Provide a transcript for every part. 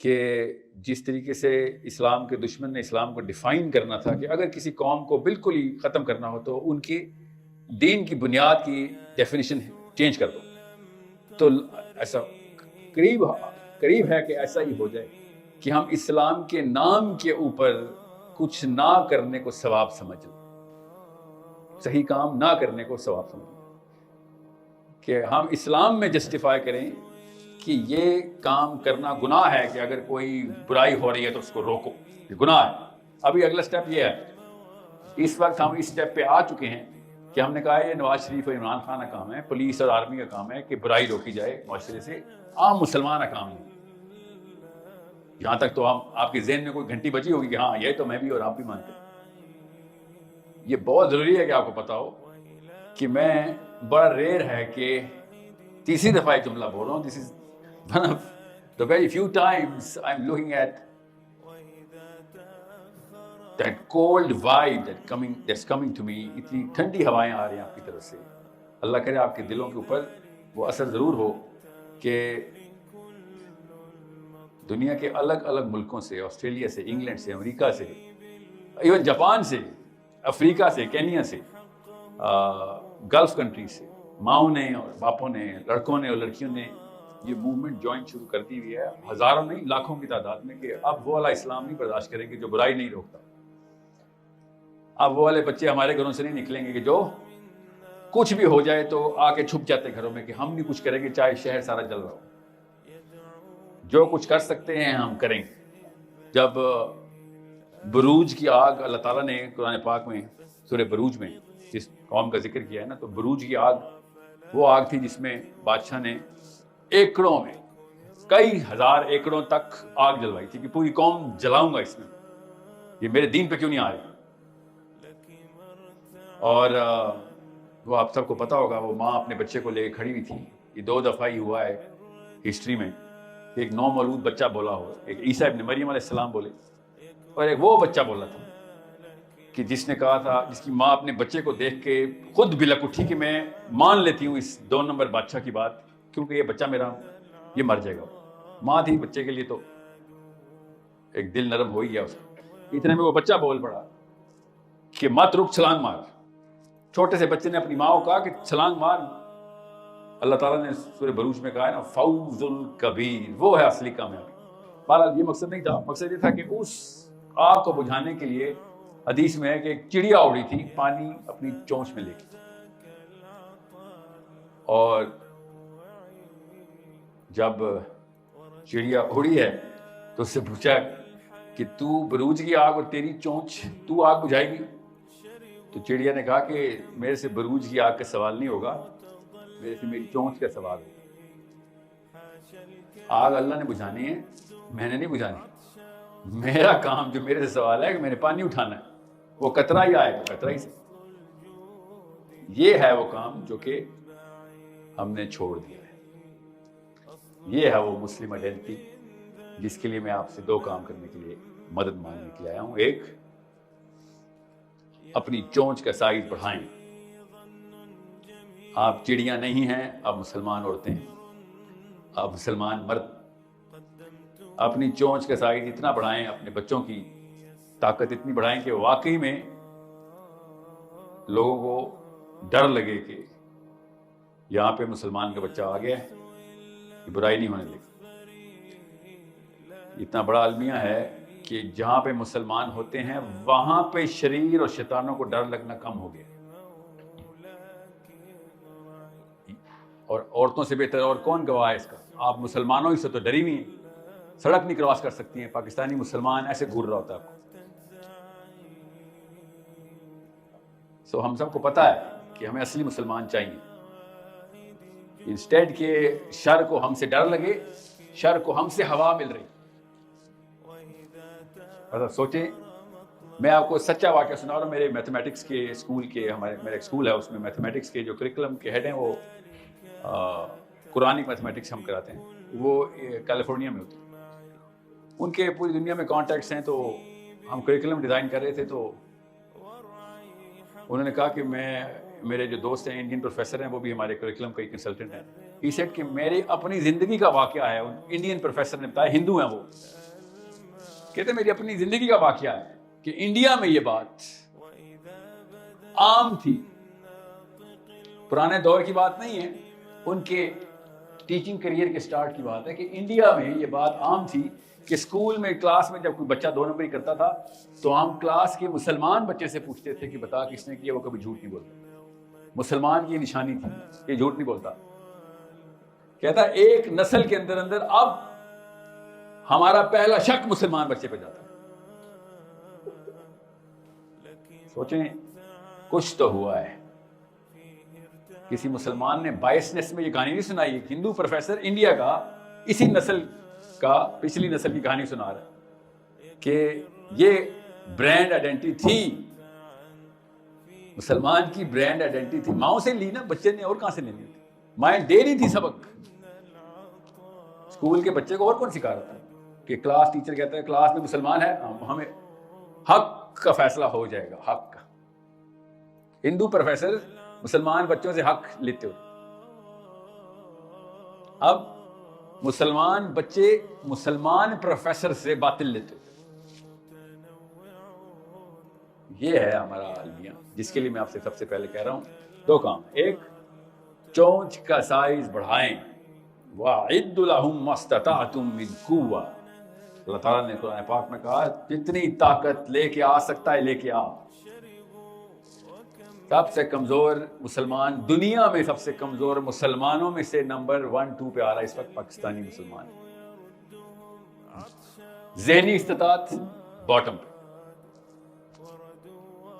کہ جس طریقے سے اسلام کے دشمن نے اسلام کو ڈیفائن کرنا تھا کہ اگر کسی قوم کو بالکل ہی ختم کرنا ہو تو ان کی دین کی بنیاد کی ڈیفینیشن چینج کر دو، تو ایسا قریب ہے کہ ایسا ہی ہو جائے کہ ہم اسلام کے نام کے اوپر کچھ نہ کرنے کو ثواب سمجھ لیں، صحیح کام نہ کرنے کو ثواب سمجھ لیں، کہ ہم اسلام میں جسٹیفائی کریں کہ یہ کام کرنا گناہ ہے، کہ اگر کوئی برائی ہو رہی ہے تو اس کو روکو، یہ گناہ ہے۔ ابھی اگلا سٹیپ یہ ہے، اس وقت ہم اس سٹیپ پہ آ چکے ہیں کہ ہم نے کہا یہ نواز شریف اور عمران خان کا کام ہے، پولیس اور آرمی کا کام ہے کہ برائی روکی جائے معاشرے سے، عام مسلمان کا کام نہیں۔ یہاں تک تو ہم آپ کے ذہن میں کوئی گھنٹی بجی ہوگی کہ ہاں یہ تو میں بھی اور آپ بھی مانتے ہیں۔ یہ بہت ضروری ہے کہ آپ کو پتا ہو کہ میں بڑا ریئر ہے کہ تیسری دفعہ یہ جملہ بول رہا ہوں، دس از one of the very few times I'm looking at that cold vibe that's coming to me. اتنی ٹھنڈی ہوائیں آ رہی ہیں آپ کی طرف سے، اللہ کرے آپ کے دلوں کے اوپر وہ اثر ضرور ہو کہ دنیا کے الگ الگ ملکوں سے، آسٹریلیا سے، انگلینڈ سے، امریکہ سے، ایون جاپان سے، افریقہ سے، کینیا سے، گلف کنٹری سے، ماؤں نے اور باپوں نے، لڑکوں نے اور لڑکیوں نے یہ موومنٹ جوائن شروع کر دی ہوئی ہے، ہزاروں نہیں لاکھوں کی تعداد میں، کہ اب وہ والا اسلام نہیں برداشت کریں گے جو برائی نہیں روکتا، اب وہ والے بچے ہمارے گھروں سے نہیں نکلیں گے کہ جو کچھ بھی ہو جائے تو آ کے چھپ جاتے گھروں میں کہ ہم نہیں کچھ کریں گے چاہے شہر سارا جل رہا ہو، جو کچھ کر سکتے ہیں ہم کریں گے۔ جب بروج کی آگ اللہ تعالیٰ نے قرآن پاک میں سورہ بروج میں جس قوم کا ذکر کیا ہے نا، تو بروج کی آگ وہ آگ تھی جس میں بادشاہ نے ایکڑوں میں، کئی ہزار ایکڑوں تک آگ جلوائی تھی کہ پوری قوم جلاؤں گا اس میں، یہ میرے دین پہ کیوں نہیں آ رہی۔ اور وہ آپ سب کو پتا ہوگا، وہ ماں اپنے بچے کو لے کے کھڑی ہوئی تھی۔ یہ 2 دفعہ ہی ہوا ہے ہسٹری میں کہ ایک نو مولود بچہ بولا ہو، ایک عیسیٰ ابن مریم علیہ السلام بولے، اور ایک وہ بچہ بولا تھا کہ جس نے کہا تھا، جس کی ماں اپنے بچے کو دیکھ کے خود بلک اٹھی کہ میں مان لیتی ہوں اس 2 نمبر بادشاہ کی بات، کیونکہ یہ بچہ میرا یہ مر جائے گا۔ ماں تھی بچے کے لیے تو ایک دل نرم ہو ہی گیا اس کا۔ اتنے میں وہ بچہ بول پڑا کہ مت رک، چھلانگ مار۔ چھوٹے سے بچے نے اپنی ماں کو کہا کہ چھلانگ مار۔ اللہ تعالیٰ نے سورہ بروج میں کہا ہے نا، فوز الکبیر، وہ ہے اصلی کامیابی۔ بہرحال یہ مقصد نہیں تھا، مقصد یہ تھا کہ اس آگ کو بجھانے کے لیے حدیث میں ہے کہ ایک چڑیا اڑی تھی پانی اپنی چونچ میں لے کے، اور جب چڑیا اڑی ہے تو اس سے پوچھا کہ تو بروج کی آگ اور تیری چونچ تو آگ بجھائے گی؟ تو چڑیا نے کہا کہ میرے سے بروج کی آگ کا سوال نہیں ہوگا، میرے سے میری چونچ کا سوال ہوگا۔ آگ اللہ نے بجھانی ہے، میں نے نہیں بجھانی۔ میرا کام جو میرے سے سوال ہے کہ میں نے پانی اٹھانا ہے، وہ قطرہ ہی آئے گا قطرہ ہی سے۔ یہ ہے وہ کام جو کہ ہم نے چھوڑ دیا ہے۔ یہ ہے وہ مسلم آئیڈینٹی جس کے لیے میں آپ سے 2 کام کرنے کے لیے مدد مانگنے کے لیے آیا ہوں۔ ایک، اپنی چونچ کا سائز بڑھائیں۔ آپ چڑیاں نہیں ہیں، آپ مسلمان عورتیں ہیں، آپ مسلمان مرد، اپنی چونچ کا سائز اتنا بڑھائیں، اپنے بچوں کی طاقت اتنی بڑھائیں کہ واقعی میں لوگوں کو ڈر لگے کہ یہاں پہ مسلمان کا بچہ آ گیا ہے، یہ برائی نہیں ہونے لگی۔ اتنا بڑا المیہ ہے کہ جہاں پہ مسلمان ہوتے ہیں وہاں پہ شریر اور شیطانوں کو ڈر لگنا کم ہو گیا، اور عورتوں سے بہتر اور کون گواہ ہے اس کا؟ آپ مسلمانوں ہی سے تو ڈری ہوئی ہیں، سڑک نہیں کراس کر سکتی ہیں، پاکستانی مسلمان ایسے گھور رہا ہوتا ہے آپ کو۔ سو ہم سب کو پتا ہے کہ ہمیں اصلی مسلمان چاہیے، انسٹیڈ کہ شر کو ہم سے ڈر لگے، شر کو ہم سے ہوا مل رہی۔ سوچیں، میں آپ کو سچا واقعہ سنا رہا ہوں۔ میرے میتھمیٹکس کے اسکول کے، میرا ایک اسکول ہے، اس میں میتھمیٹکس کے جو کریکولم کے ہیڈ ہیں وہ قرآنک میتھمیٹکس ہم کراتے ہیں، وہ کیلیفورنیا میں ہوتے ہیں، ان کے پوری دنیا میں کانٹیکٹس ہیں۔ تو ہم کریکولم ڈیزائن کر رہے تھے، تو انہوں نے کہا کہ میں میرے جو دوست ہیں انڈین پروفیسر ہیں, وہ بھی ہمارے کریکولم کے کنسلٹنٹ ہیں, ہی سیڈ کہ میری اپنی زندگی کا واقعہ ہے. انڈین پروفیسر نے بتایا, ہندو ہیں وہ, کہتے میری اپنی زندگی کا واقعہ ہے کہ انڈیا میں یہ بات عام تھی, پرانے دور کی بات نہیں ہے, ان کے ٹیچنگ کریئر کے سٹارٹ کی بات ہے کہ انڈیا میں یہ بات عام تھی کہ اسکول میں کلاس میں جب کوئی بچہ 2 نمبری کرتا تھا تو ہم کلاس کے مسلمان بچے سے پوچھتے تھے کہ بتا کس نے کیا, وہ کبھی جھوٹ نہیں بولتا. مسلمان کی نشانی تھی, یہ جھوٹ نہیں بولتا. کہتا ایک نسل کے اندر اب ہمارا پہلا شک مسلمان بچے پہ جاتا ہے. سوچیں کچھ تو ہوا ہے. کسی مسلمان نے بائسنس میں یہ کہانی نہیں سنائی. ایک ہندو پروفیسر انڈیا کا اسی نسل کا, پچھلی نسل کی کہانی سنا رہا ہے کہ یہ برانڈ آئیڈینٹی تھی, مسلمان کی برانڈ آئیڈینٹی تھی. ماؤں سے لی نا بچے نے, اور کہاں سے لینی تھی؟ مائیں دے رہی تھی سبق. اسکول کے بچے کو اور کون سکھا رہا تھا کہ کلاس ٹیچر کہتا ہے کلاس میں مسلمان ہے, ہمیں حق کا فیصلہ ہو جائے گا, حق کا. ہندو پروفیسر مسلمان بچوں سے حق لیتے ہوتے. اب مسلمان بچے مسلمان پروفیسر سے باطل لیتے ہوتے. یہ ہے ہمارا المیہ, جس کے لیے میں آپ سے سب سے پہلے کہہ رہا ہوں 2 کام. ایک, چونچ کا سائز بڑھائیں. وَأَعِدُّ لَهُم مَّا اسْتَطَعْتُم مِّن قُوَّةٍ, اللہ تعالیٰ نے قرآن پاک میں کہا جتنی طاقت لے کے آ سکتا ہے لے کے آ. سب سے کمزور مسلمان, دنیا میں سب سے کمزور مسلمانوں میں سے نمبر 1 2 پہ آ رہا ہے اس وقت پاکستانی مسلمان. ذہنی استطاعت باٹم پہ,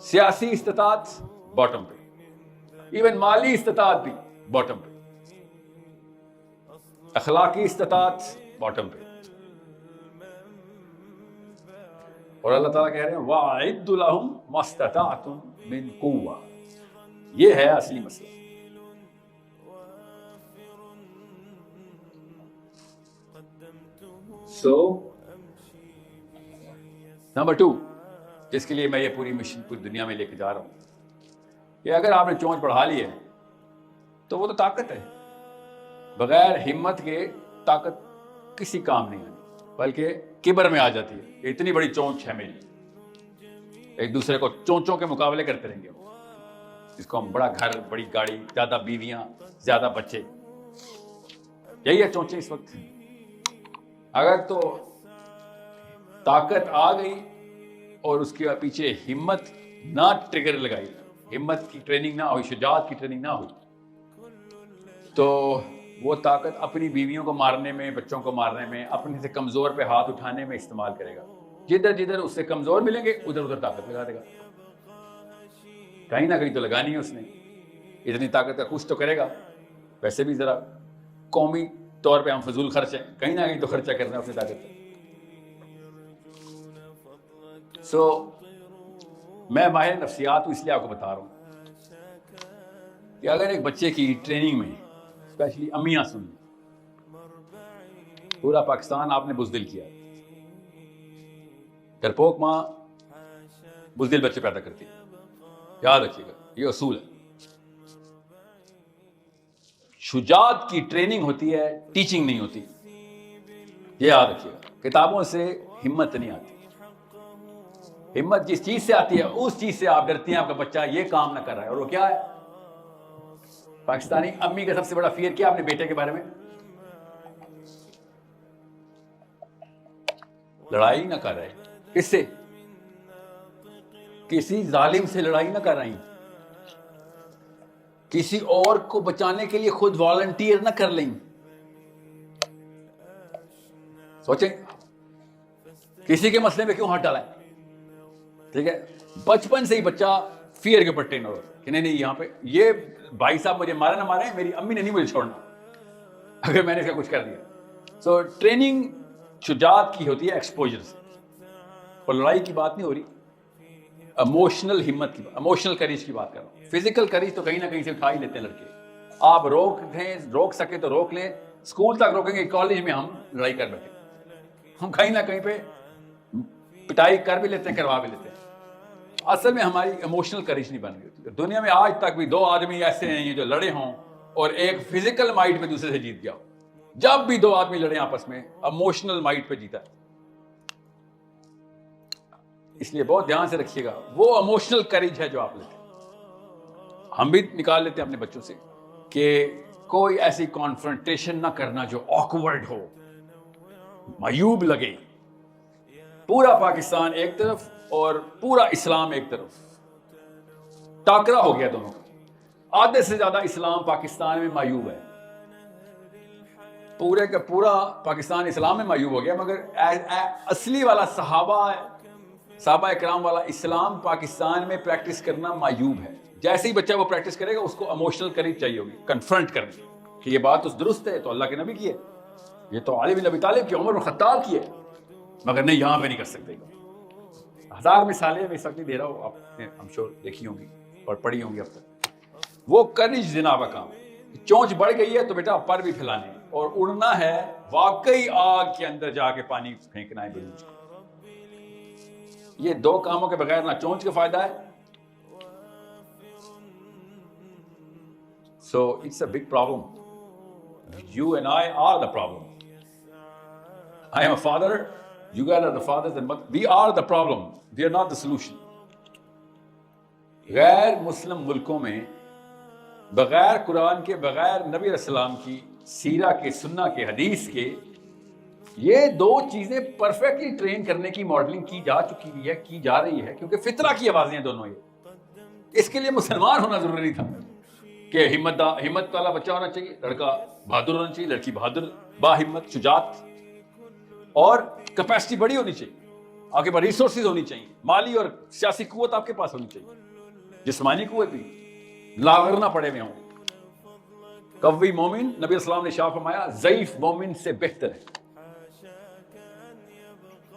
سیاسی استطاعت باٹم پہ, ایون مالی استطاعت بھی باٹم پہ, اخلاقی استطاعت باٹم پہ. اور اللہ تعالیٰ کہہ رہے ہیں وَأَعِدُّ لَهُم مَّا اسْتَطَعْتُم مِّن قُوَّةٍ. یہ ہے اصلی مسئلہ. نمبر 2, جس کے لیے میں یہ پوری مشن پوری دنیا میں لے کے جا رہا ہوں, کہ اگر آپ نے چونچ بڑھا لی ہے تو وہ تو طاقت ہے. بغیر ہمت کے طاقت کسی کام نہیں آتی, بلکہ کبر میں آ جاتی ہے. اتنی بڑی چونچ ہے میری, ایک دوسرے کو چونچوں کے مقابلے کرتے رہیں گے, جس کو ہم بڑا گھر, بڑی گاڑی, زیادہ بیویاں, زیادہ بچے, یہی ہے چونچیں اس وقت. اگر تو طاقت آ گئی اور اس کے پیچھے ہمت نہ ٹریگر لگائی, ہمت کی ٹریننگ نہ ہوئی, شجاعت کی ٹریننگ نہ ہوئی, تو وہ طاقت اپنی بیویوں کو مارنے میں, بچوں کو مارنے میں, اپنے سے کمزور پہ ہاتھ اٹھانے میں استعمال کرے گا. جدھر جدھر اس سے کمزور ملیں گے ادھر ادھر طاقت لگا دے گا. کہیں نہ کہیں تو لگانی ہے اس نے, اتنی طاقت کا کچھ تو کرے گا. ویسے بھی ذرا قومی طور پہ ہم فضول خرچ ہیں, کہیں نہ کہیں تو خرچہ کرنا ہے اپنی طاقت کا. میں ماہر نفسیات ہوں, اس لیے آپ کو بتا رہا ہوں کہ اگر ایک بچے کی ٹریننگ میں, اسپیشلی امیاں سن, پورا پاکستان آپ نے بزدل کیا, ڈرپوک ماں بزدل بچے پیدا کرتی ہے, یاد رکھیے گا یہ اصول ہے. شجاعت کی ٹریننگ ہوتی ہے, ٹیچنگ نہیں ہوتی, یہ یاد رکھیے گا. کتابوں سے ہمت نہیں آتی. ہمت جس چیز سے آتی ہے اس چیز سے آپ ڈرتی ہیں آپ کا بچہ یہ کام نہ کر رہا ہے, اور وہ کیا ہے؟ پاکستانی امی کا سب سے بڑا فیئر کیا اپنے بیٹے کے بارے میں؟ لڑائی نہ کر رہے. کس سے؟ کسی ظالم سے لڑائی نہ کر رہی, کسی اور کو بچانے کے لیے خود والنٹیئر نہ کر لیں. سوچیں کسی کے مسئلے میں کیوں ہاتھ ڈالا ہے. ٹھیک ہے, بچپن سے ہی بچہ فیئر کے اوپر ٹرین ہو رہا ہے کہ نہیں یہاں پہ یہ بھائی صاحب مجھے مارا نہ مارے, میری امی نے نہیں مجھے چھوڑنا اگر میں نے اس کا کچھ کر دیا. سو ٹریننگ شجاعت کی ہوتی ہے ایکسپوجر سے, اور لڑائی کی بات نہیں ہو رہی, ایموشنل ہمت کی, ایموشنل کریج کی بات کر رہا ہوں. فزیکل کریج تو کہیں نہ کہیں سے اٹھا ہی لیتے ہیں لڑکے. آپ روک سکے تو روک لیں, اسکول تک روکیں گے, کالج میں ہم لڑائی کر بیٹھے, ہم کہیں نہ کہیں پہ پٹائی کر بھی لیتے ہیں, کروا بھی لیتے ہیں. اصل میں ہماری ایموشنل کریج نہیں بن گئی ہوتی. دنیا میں آج تک بھی 2 آدمی ایسے ہیں جو لڑے ہوں اور ایک فزیکل مائٹ پہ دوسرے سے جیت گیا ہو. جب بھی 2 آدمی لڑے آپس میں اموشنل مائٹ پہ جیتا ہے. اس لیے بہت دھیان سے رکھیے گا, وہ اموشنل کریج ہے جو آپ لیتے ہیں. ہم بھی نکال لیتے ہیں اپنے بچوں سے کہ کوئی ایسی کانفرنٹیشن نہ کرنا جو آکورڈ ہو, معیوب لگے. پورا پاکستان ایک طرف اور پورا اسلام ایک طرف, ٹاکرا ہو گیا دونوں کا. آدھے سے زیادہ اسلام پاکستان میں معیوب ہے, پورے کا پورا پاکستان اسلام میں معیوب ہو گیا, مگر اصلی والا صحابہ اکرام والا اسلام پاکستان میں پریکٹس کرنا معیوب ہے. جیسے ہی بچہ وہ پریکٹس کرے گا اس کو اموشنل کریج چاہیے ہوگی, کنفرنٹ کرنے کہ یہ بات تو درست ہے, تو اللہ کے نبی کی ہے, یہ تو علی بن ابی طالب کی, عمر بن خطاب کی ہے, مگر نہیں یہاں پہ نہیں کر سکتے. 1000 مثالیں میں اس وقت نہیں دے رہا ہوں, آپ نے ہم شور دیکھی ہوں گی اور پڑھی ہوں گی اب تک. وہ کریج جناب کا کام, چونچ بڑھ گئی ہے تو بیٹا پر بھی پھیلانے اور اڑنا ہے, واقعی آگ کے اندر جا کے پانی پھینکنا ہے بلوچ کو. یہ 2 کاموں کے بغیر نہ چونچ کا فائدہ ہے. So it's a big problem. You and I are the problem. I am a father, you guys are the fathers and mothers. We are the problem. We are not the solution. غیر مسلم ملکوں میں بغیر قرآن کے, بغیر نبی علیہ السلام کی سیرہ کے, سنہ کے, حدیث کے, یہ 2 چیزیں پرفیکٹلی ٹرین کرنے کی ماڈلنگ کی جا چکی ہے, کی جا رہی ہے, کیونکہ فطرہ کی آوازیں ہیں دونوں. یہ اس کے لیے مسلمان ہونا ضروری نہیں تھا کہ ہمت والا بچہ ہونا چاہیے, لڑکا بہادر ہونا چاہیے, لڑکی بہادر, با ہمت, شجاعت, اور کیپیسٹی بڑی ہونی چاہیے, آپ کے پاس ریسورسز ہونی چاہیے, مالی اور سیاسی قوت آپ کے پاس ہونی چاہیے, جسمانی قوت بھی, لاغر نہ پڑے ہوئے ہوں. قوی مومن, نبی اسلام نے شاہ فرمایا, ضعیف مومن سے بہتر ہے.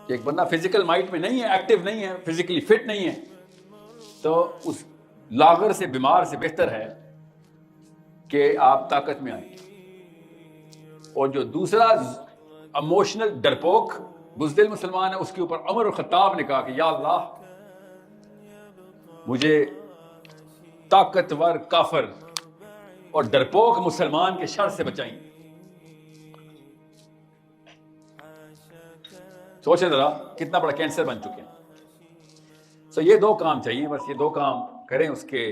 کہ ایک بندہ فزیکل مائٹ میں نہیں ہے, ایکٹیو نہیں ہے, فزیکلی فٹ نہیں ہے, تو اس لاغر سے, بیمار سے بہتر ہے کہ آپ طاقت میں آئیں. اور جو دوسرا اموشنل ڈرپوک بزدل مسلمان ہے, اس کے اوپر عمر خطاب نے کہا کہ یا اللہ مجھے طاقتور کافر اور ڈرپوک مسلمان کے شر سے بچائیں. سوچیں ذرا کتنا بڑا کینسر بن چکے ہیں. سو یہ 2 کام چاہیے, بس یہ 2 کام کریں, اس کے